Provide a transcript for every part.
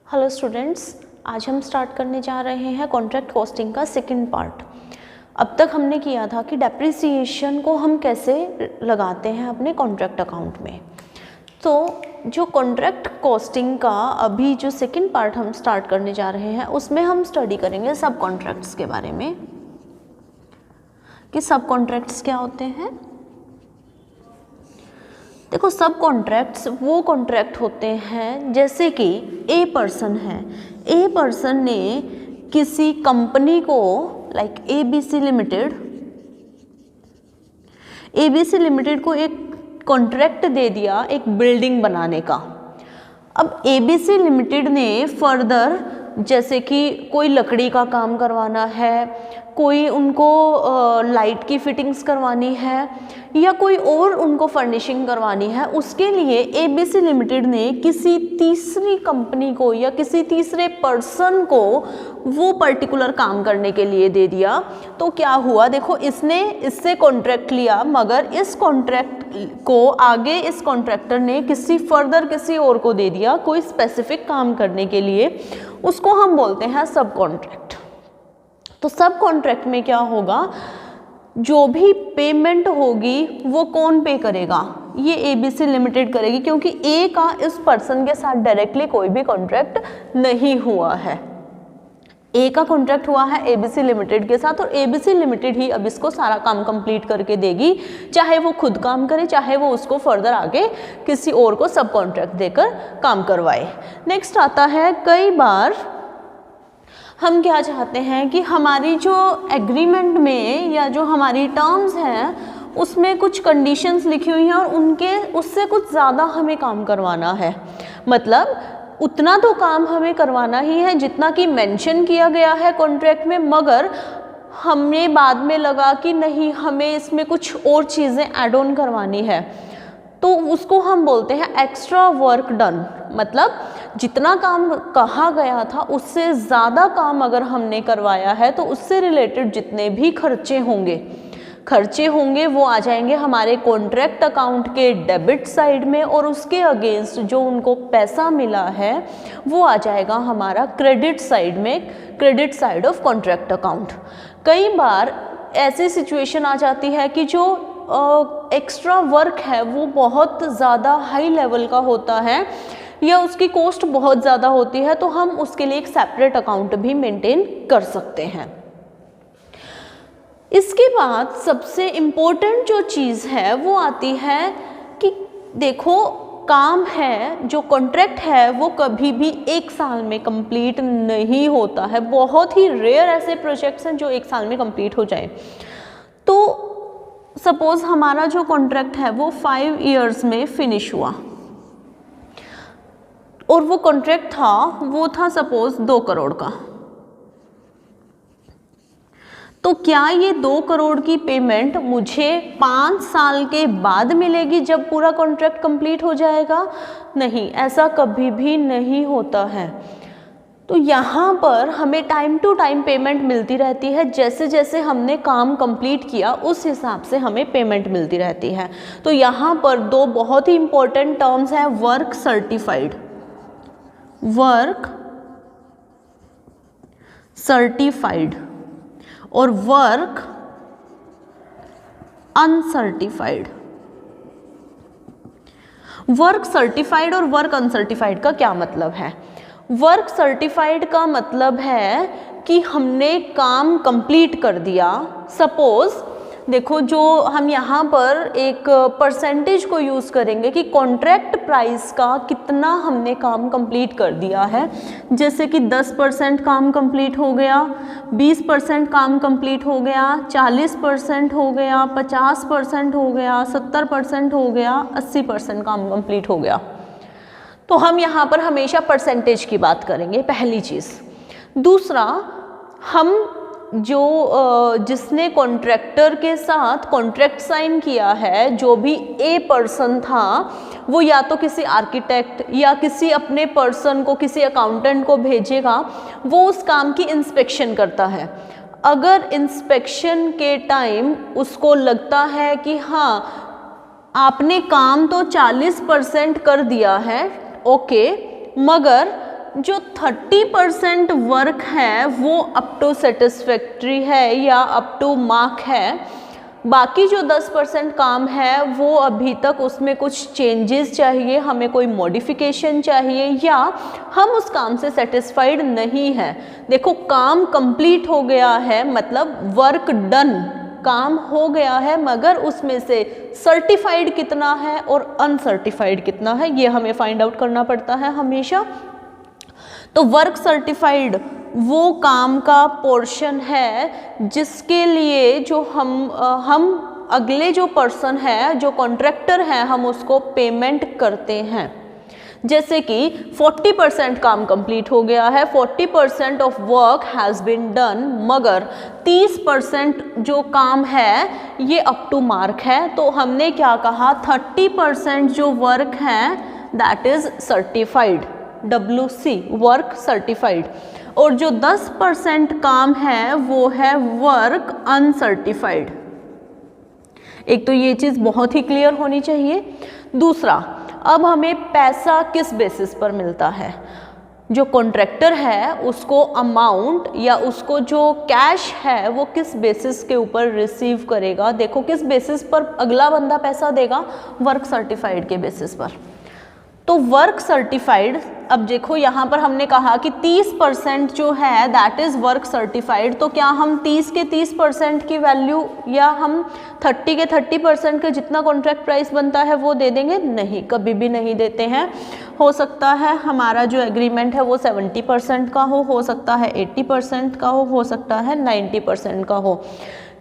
Hello students, आज हम start करने जा रहे हैं कॉन्ट्रैक्ट कॉस्टिंग का सेकंड पार्ट। अब तक हमने किया था कि डेप्रिसिएशन को हम कैसे लगाते हैं अपने कॉन्ट्रैक्ट अकाउंट में। तो जो कॉन्ट्रैक्ट कॉस्टिंग का अभी जो सेकंड पार्ट हम स्टार्ट करने जा रहे हैं उसमें हम स्टडी करेंगे सब कॉन्ट्रैक्ट्स के बारे में कि सब कॉन्ट्रैक्ट्स क्या होते हैं। देखो, सब कॉन्ट्रैक्ट्स वो कॉन्ट्रैक्ट होते हैं जैसे कि ए पर्सन है, ए पर्सन ने किसी कंपनी को लाइक एबीसी लिमिटेड को एक कॉन्ट्रैक्ट दे दिया एक बिल्डिंग बनाने का। अब एबीसी लिमिटेड ने फर्दर जैसे कि कोई लकड़ी का काम करवाना है, कोई उनको लाइट की फिटिंग्स करवानी है या कोई और उनको फर्निशिंग करवानी है, उसके लिए एबीसी लिमिटेड ने किसी तीसरी कंपनी को या किसी तीसरे पर्सन को वो पर्टिकुलर काम करने के लिए दे दिया। तो क्या हुआ, देखो इसने इससे कॉन्ट्रैक्ट लिया मगर इस कॉन्ट्रैक्ट को आगे इस कॉन्ट्रैक्टर ने किसी और को दे दिया कोई स्पेसिफिक काम करने के लिए, उसको हम बोलते हैं सब कॉन्ट्रैक्ट। तो सब कॉन्ट्रैक्ट में क्या होगा, जो भी पेमेंट होगी वो कौन पे करेगा, ये एबीसी लिमिटेड करेगी, क्योंकि ए का इस पर्सन के साथ डायरेक्टली कोई भी कॉन्ट्रैक्ट नहीं हुआ है। ए का कॉन्ट्रैक्ट हुआ है एबीसी लिमिटेड के साथ और एबीसी लिमिटेड ही अब इसको सारा काम कंप्लीट करके देगी, चाहे वो खुद काम करे चाहे वो उसको फर्दर आगे किसी और को सब कॉन्ट्रैक्ट देकर काम करवाए। नेक्स्ट आता है, कई बार हम क्या चाहते हैं कि हमारी जो एग्रीमेंट में या जो हमारी टर्म्स हैं उसमें कुछ कंडीशंस लिखी हुई हैं और उससे कुछ ज़्यादा हमें काम करवाना है। मतलब उतना तो काम हमें करवाना ही है जितना कि मेंशन किया गया है कॉन्ट्रैक्ट में, मगर हमें बाद में लगा कि नहीं, हमें इसमें कुछ और चीज़ें ऐड ऑन करवानी है, तो उसको हम बोलते हैं एक्स्ट्रा वर्क डन। मतलब जितना काम कहा गया था उससे ज़्यादा काम अगर हमने करवाया है तो उससे रिलेटेड जितने भी खर्चे होंगे वो आ जाएंगे हमारे कॉन्ट्रैक्ट अकाउंट के डेबिट साइड में और उसके अगेंस्ट जो उनको पैसा मिला है वो आ जाएगा हमारा क्रेडिट साइड में, credit side of contract account. कई बार ऐसी सिचुएशन आ जाती है कि जो एक्स्ट्रा वर्क है वो बहुत ज़्यादा हाई लेवल का होता है या उसकी कॉस्ट बहुत ज़्यादा होती है, तो हम उसके लिए एक सेपरेट अकाउंट भी मेंटेन कर सकते हैं। इसके बाद सबसे इम्पोर्टेंट जो चीज़ है वो आती है कि देखो, काम है जो कॉन्ट्रैक्ट है वो कभी भी एक साल में कंप्लीट नहीं होता है। बहुत ही रेयर ऐसे प्रोजेक्ट्स हैं जो एक साल में कंप्लीट हो जाए। तो सपोज हमारा जो कॉन्ट्रैक्ट है वो 5 इयर्स में फिनिश हुआ और वो कॉन्ट्रैक्ट वो था सपोज 2 करोड़ का। तो क्या ये 2 करोड़ की पेमेंट मुझे 5 साल के बाद मिलेगी जब पूरा कॉन्ट्रैक्ट कंप्लीट हो जाएगा? नहीं, ऐसा कभी भी नहीं होता है। तो यहाँ पर हमें टाइम टू टाइम पेमेंट मिलती रहती है, जैसे जैसे हमने काम कंप्लीट किया उस हिसाब से हमें पेमेंट मिलती रहती है। तो यहाँ पर 2 बहुत ही इंपॉर्टेंट टर्म्स हैं, वर्क सर्टिफाइड और वर्क अनसर्टिफाइड। वर्क सर्टिफाइड और वर्क अनसर्टिफाइड का क्या मतलब है? वर्क सर्टिफाइड का मतलब है कि हमने काम कंप्लीट कर दिया। सपोज देखो, जो हम यहाँ पर एक परसेंटेज को यूज़ करेंगे कि कॉन्ट्रैक्ट प्राइस का कितना हमने काम कंप्लीट कर दिया है, जैसे कि 10% काम कंप्लीट हो गया, 20% काम कंप्लीट हो गया, 40% हो गया, 50% हो गया, 70% हो गया, 80% काम कंप्लीट हो गया। तो हम यहाँ पर हमेशा परसेंटेज की बात करेंगे, पहली चीज़। दूसरा, हम जिसने कॉन्ट्रैक्टर के साथ कॉन्ट्रैक्ट साइन किया है, जो भी ए पर्सन था, वो या तो किसी आर्किटेक्ट या किसी अपने पर्सन को, किसी अकाउंटेंट को भेजेगा, वो उस काम की इंस्पेक्शन करता है। अगर इंस्पेक्शन के टाइम उसको लगता है कि हाँ आपने काम तो 40% कर दिया है, ओके, मगर जो 30% वर्क है वो अप टू सेटिस्फैक्ट्री है या अप टू मार्क है, बाकी जो 10% काम है वो अभी तक उसमें कुछ चेंजेस चाहिए, हमें कोई मॉडिफिकेशन चाहिए या हम उस काम से सेटिस्फाइड नहीं है। देखो काम कंप्लीट हो गया है मतलब वर्क डन, काम हो गया है, मगर उसमें से सर्टिफाइड कितना है और अनसर्टिफाइड कितना है ये हमें फाइंड आउट करना पड़ता है हमेशा। तो वर्क सर्टिफाइड वो काम का पोर्शन है जिसके लिए जो हम अगले जो पर्सन है, जो कॉन्ट्रैक्टर है, हम उसको पेमेंट करते हैं। जैसे कि 40% काम कंप्लीट हो गया है, 40% of work has been done, मगर 30% जो काम है ये अप टू मार्क है। तो हमने क्या कहा, 30% जो वर्क है that is certified, WC work certified, और जो 10% काम है वो है वर्क अनसर्टिफाइड। एक तो ये चीज़ बहुत ही क्लियर होनी चाहिए। दूसरा, अब हमें पैसा किस बेसिस पर मिलता है, जो कॉन्ट्रैक्टर है उसको अमाउंट या उसको जो कैश है वो किस बेसिस के ऊपर रिसीव करेगा। देखो किस बेसिस पर अगला बंदा पैसा देगा, वर्क सर्टिफाइड के बेसिस पर। तो वर्क सर्टिफाइड, अब देखो यहाँ पर हमने कहा कि 30% जो है दैट इज़ वर्क सर्टिफाइड, तो क्या हम 30 के 30% की वैल्यू या हम 30 के 30% का जितना कॉन्ट्रैक्ट प्राइस बनता है वो दे देंगे? नहीं, कभी भी नहीं देते हैं। हो सकता है हमारा जो एग्रीमेंट है वो 70% का हो सकता है 80% का हो सकता है 90% का हो,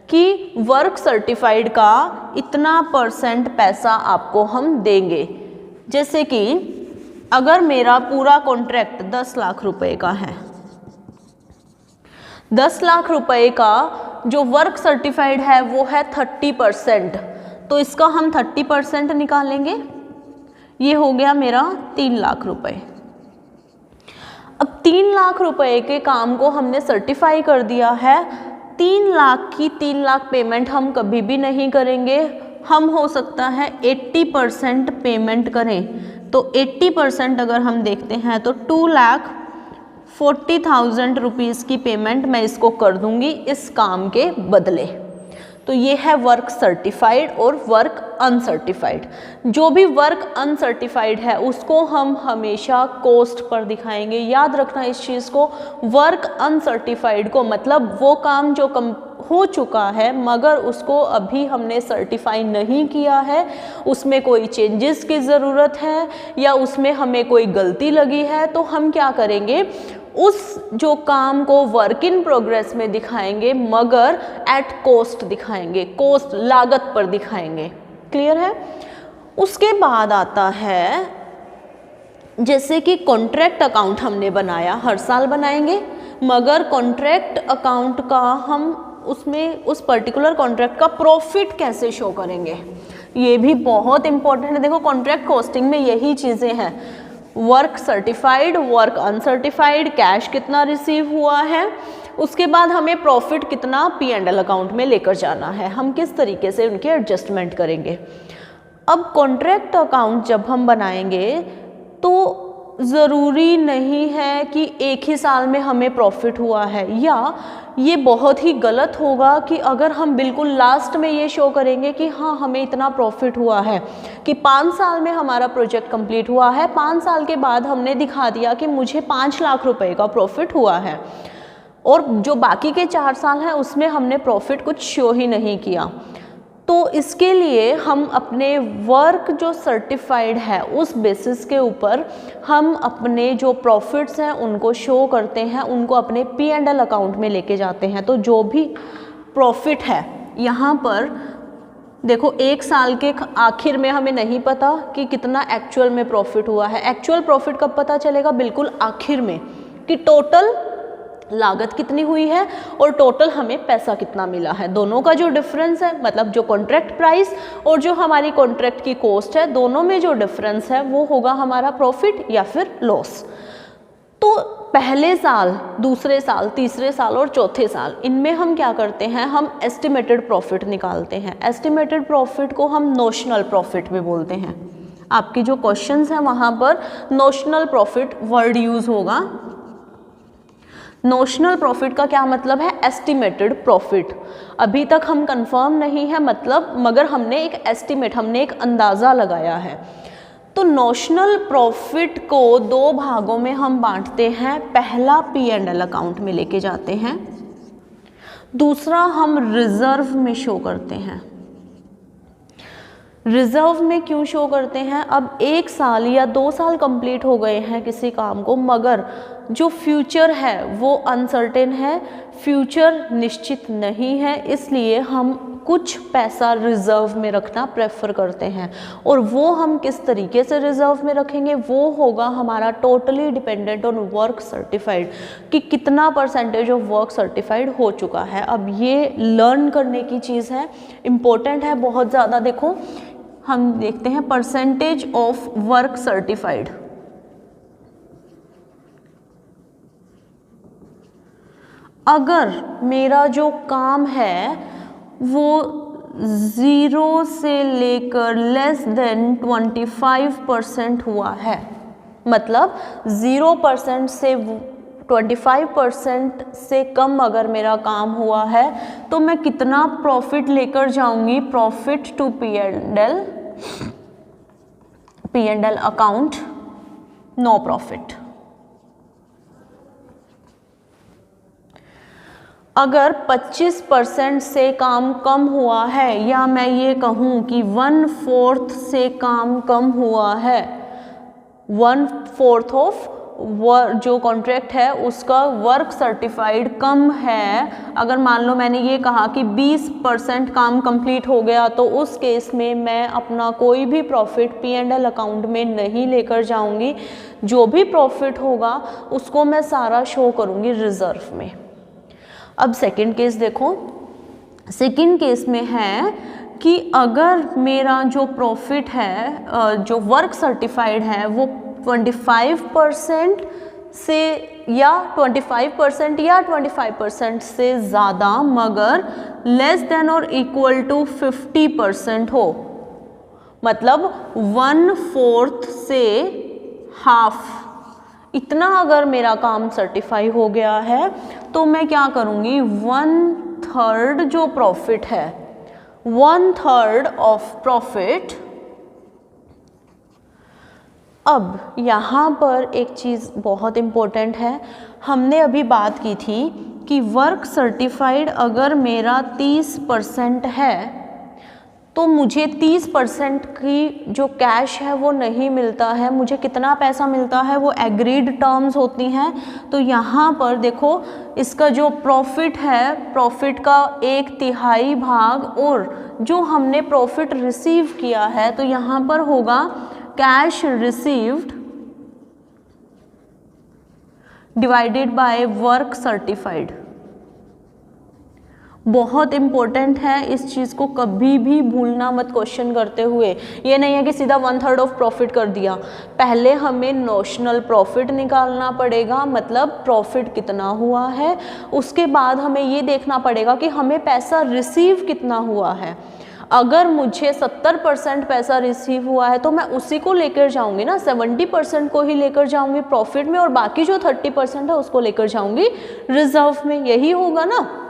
कि वर्क सर्टिफाइड का इतना % पैसा आपको हम देंगे। जैसे कि अगर मेरा पूरा कॉन्ट्रैक्ट 10 लाख रुपए का है, 10 लाख रुपए का जो वर्क सर्टिफाइड है वो है 30%, तो इसका हम 30% निकालेंगे, ये हो गया मेरा 3 लाख रुपए। अब 3 लाख रुपए के काम को हमने सर्टिफाई कर दिया है, 3 लाख की 3 लाख पेमेंट हम कभी भी नहीं करेंगे, हम हो सकता है 80% पेमेंट करें। तो 80% अगर हम देखते हैं तो 2,40,000 रुपीज़ की पेमेंट मैं इसको कर दूंगी इस काम के बदले। तो ये है वर्क सर्टिफाइड और वर्क अनसर्टिफाइड। जो भी वर्क अनसर्टिफाइड है उसको हम हमेशा कॉस्ट पर दिखाएंगे। याद रखना इस चीज़ को, वर्क अनसर्टिफाइड को मतलब वो काम जो हो चुका है मगर उसको अभी हमने सर्टिफाई नहीं किया है, उसमें कोई चेंजेस की ज़रूरत है या उसमें हमें कोई गलती लगी है, तो हम क्या करेंगे, उस जो काम को वर्क इन प्रोग्रेस में दिखाएंगे मगर एट कॉस्ट दिखाएंगे, कॉस्ट लागत पर दिखाएंगे। क्लियर है? उसके बाद आता है जैसे कि कॉन्ट्रैक्ट अकाउंट हमने बनाया, हर साल बनाएंगे, मगर कॉन्ट्रैक्ट अकाउंट का हम उसमें उस पर्टिकुलर कॉन्ट्रैक्ट का प्रॉफिट कैसे शो करेंगे, ये भी बहुत इंपॉर्टेंट है। देखो कॉन्ट्रैक्ट कॉस्टिंग में यही चीज़ें हैं, work certified, work uncertified, cash कितना रिसीव हुआ है, उसके बाद हमें प्रॉफिट कितना P&L अकाउंट में लेकर जाना है, हम किस तरीके से उनके एडजस्टमेंट करेंगे। अब कॉन्ट्रैक्ट अकाउंट जब हम बनाएंगे तो ज़रूरी नहीं है कि एक ही साल में हमें प्रॉफिट हुआ है, या ये बहुत ही गलत होगा कि अगर हम बिल्कुल लास्ट में ये शो करेंगे कि हाँ हमें इतना प्रॉफिट हुआ है, कि 5 साल में हमारा प्रोजेक्ट कंप्लीट हुआ है, 5 साल के बाद हमने दिखा दिया कि मुझे 5 लाख रुपए का प्रॉफिट हुआ है और जो बाकी के 4 साल हैं उसमें हमने प्रॉफिट कुछ शो ही नहीं किया। तो इसके लिए हम अपने वर्क जो सर्टिफाइड है उस बेसिस के ऊपर हम अपने जो प्रॉफिट्स हैं उनको शो करते हैं, उनको अपने P&L अकाउंट में लेके जाते हैं। तो जो भी प्रॉफिट है यहाँ पर देखो, एक साल के आखिर में हमें नहीं पता कि कितना एक्चुअल में प्रॉफिट हुआ है। एक्चुअल प्रॉफिट कब पता चलेगा? बिल्कुल आखिर में, कि टोटल लागत कितनी हुई है और टोटल हमें पैसा कितना मिला है। दोनों का जो डिफरेंस है, मतलब जो कॉन्ट्रैक्ट प्राइस और जो हमारी कॉन्ट्रैक्ट की कॉस्ट है, दोनों में जो डिफरेंस है वो होगा हमारा प्रॉफिट या फिर लॉस। तो पहले साल, दूसरे साल, तीसरे साल और चौथे साल, इनमें हम क्या करते हैं, हम एस्टिमेटेड प्रॉफिट निकालते हैं। एस्टिमेटेड प्रॉफिट को हम नोशनल प्रॉफिट भी बोलते हैं। आपकी जो क्वेश्चंस है वहाँ पर नोशनल प्रॉफिट वर्ड यूज होगा। नोशनल प्रॉफिट का क्या मतलब है? Estimated profit. अभी तक हम कंफर्म नहीं है मतलब, मगर हमने एक एस्टिमेट, हमने एक अंदाज़ा लगाया है। तो नोशनल प्रॉफिट को दो भागों में हम बांटते हैं। पहला P&L अकाउंट में लेके जाते हैं, दूसरा हम रिजर्व में शो करते हैं। रिजर्व में क्यों शो करते हैं? अब 1 साल या 2 साल कंप्लीट हो गए हैं किसी काम को, मगर जो फ्यूचर है वो अनसर्टेन है, फ्यूचर निश्चित नहीं है, इसलिए हम कुछ पैसा रिजर्व में रखना प्रेफर करते हैं। और वो हम किस तरीके से रिजर्व में रखेंगे, वो होगा हमारा totally dependent on work certified, कि कितना परसेंटेज ऑफ वर्क सर्टिफाइड हो चुका है। अब ये लर्न करने की चीज़ है, इम्पोर्टेंट है बहुत ज़्यादा। देखो हम देखते हैं परसेंटेज ऑफ वर्क सर्टिफाइड। अगर मेरा जो काम है वो 0 से लेकर लेस देन 25% हुआ है, मतलब 0% से 25% से कम अगर मेरा काम हुआ है, तो मैं कितना प्रॉफिट लेकर जाऊंगी? Profit to P&L account, no profit. अगर 25% से काम कम हुआ है, या मैं ये कहूँ कि 1/4 से काम कम हुआ है, 1/4 ऑफ जो कॉन्ट्रैक्ट है उसका वर्क सर्टिफाइड कम है। अगर मान लो मैंने ये कहा कि 20% काम कंप्लीट हो गया, तो उस केस में मैं अपना कोई भी प्रॉफिट P&L अकाउंट में नहीं लेकर जाऊंगी। जो भी प्रॉफिट होगा उसको मैं सारा शो करूंगी रिजर्व में। अब सेकंड केस देखो, सेकंड केस में है कि अगर मेरा जो प्रॉफिट है, जो वर्क सर्टिफाइड है, वो 25% से या 25% से ज़्यादा, मगर लेस देन और इक्वल टू 50% हो, मतलब 1/4 से हाफ, इतना अगर मेरा काम सर्टिफाई हो गया है, तो मैं क्या करूँगी? 1/3 जो प्रॉफिट है, 1/3 ऑफ प्रॉफिट। अब यहाँ पर एक चीज़ बहुत इम्पोर्टेंट है, हमने अभी बात की थी कि वर्क सर्टिफाइड अगर मेरा 30% है, तो मुझे 30% की जो कैश है वो नहीं मिलता है। मुझे कितना पैसा मिलता है? वो एग्रीड टर्म्स होती हैं। तो यहाँ पर देखो, इसका जो प्रॉफिट है, प्रॉफिट का 1/3 भाग, और जो हमने प्रॉफिट रिसीव किया है, तो यहाँ पर होगा cash received divided by work certified. बहुत इंपॉर्टेंट है, इस चीज़ को कभी भी भूलना मत क्वेश्चन करते हुए। ये नहीं है कि सीधा 1/3 ऑफ प्रॉफिट कर दिया, पहले हमें नोशनल प्रॉफिट निकालना पड़ेगा, मतलब प्रॉफिट कितना हुआ है। उसके बाद हमें ये देखना पड़ेगा कि हमें पैसा रिसीव कितना हुआ है। अगर मुझे 70% पैसा रिसीव हुआ है, तो मैं उसी को लेकर जाऊंगी ना, 70% को ही लेकर जाऊंगी प्रॉफिट में, और बाकी जो 30% है उसको लेकर जाऊंगी रिजर्व में। यही होगा ना।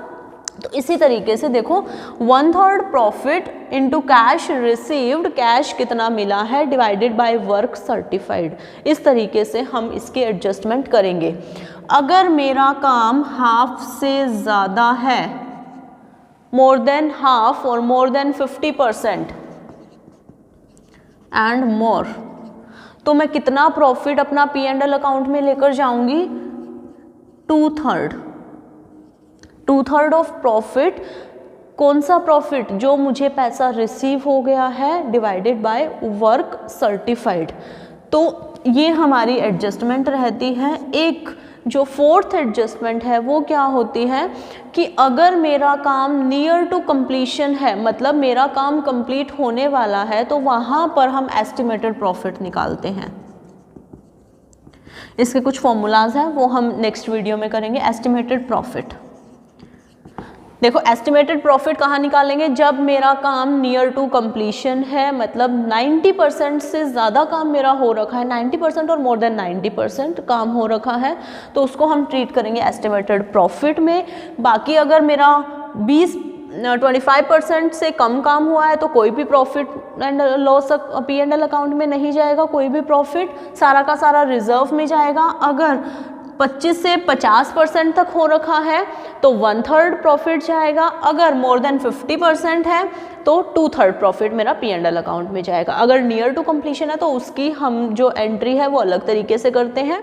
तो इसी तरीके से देखो, 1/3 profit into cash received, cash कितना मिला है, डिवाइडेड बाय वर्क सर्टिफाइड। इस तरीके से हम इसके एडजस्टमेंट करेंगे। अगर मेरा काम हाफ से ज़्यादा है, मोर देन हाफ और मोर देन 50% एंड मोर, तो मैं कितना प्रॉफिट अपना P&L अकाउंट में लेकर जाऊंगी? 2/3 ऑफ प्रॉफिट। कौन सा प्रॉफिट? जो मुझे पैसा रिसीव हो गया है, डिवाइडेड बाय वर्क सर्टिफाइड। तो ये हमारी एडजस्टमेंट रहती है। एक जो फोर्थ एडजस्टमेंट है वो क्या होती है कि अगर मेरा काम नियर टू कंप्लीशन है, मतलब मेरा काम कंप्लीट होने वाला है, तो वहाँ पर हम एस्टिमेटेड प्रॉफिट निकालते हैं। इसके कुछ फॉर्मूलाज हैं, वो हम नेक्स्ट वीडियो में करेंगे। एस्टिमेटेड प्रॉफिट, देखो एस्टिमेटेड प्रॉफिट कहाँ निकालेंगे, जब मेरा काम नियर टू कंप्लीशन है, मतलब 90% से ज़्यादा काम मेरा हो रखा है, 90% और मोर देन 90% काम हो रखा है, तो उसको हम ट्रीट करेंगे एस्टिमेटेड प्रॉफिट में। बाकी अगर मेरा 25% से कम काम हुआ है तो कोई भी profit and loss P&L account में नहीं जाएगा, कोई भी प्रॉफिट, सारा का सारा रिजर्व में जाएगा। अगर 25 से 50% तक हो रखा है तो 1/3 प्रॉफिट जाएगा, अगर मोर देन 50% है तो 2/3 प्रॉफिट मेरा P&L अकाउंट में जाएगा। अगर नियर टू कंप्लीशन है तो उसकी हम जो एंट्री है वो अलग तरीके से करते हैं।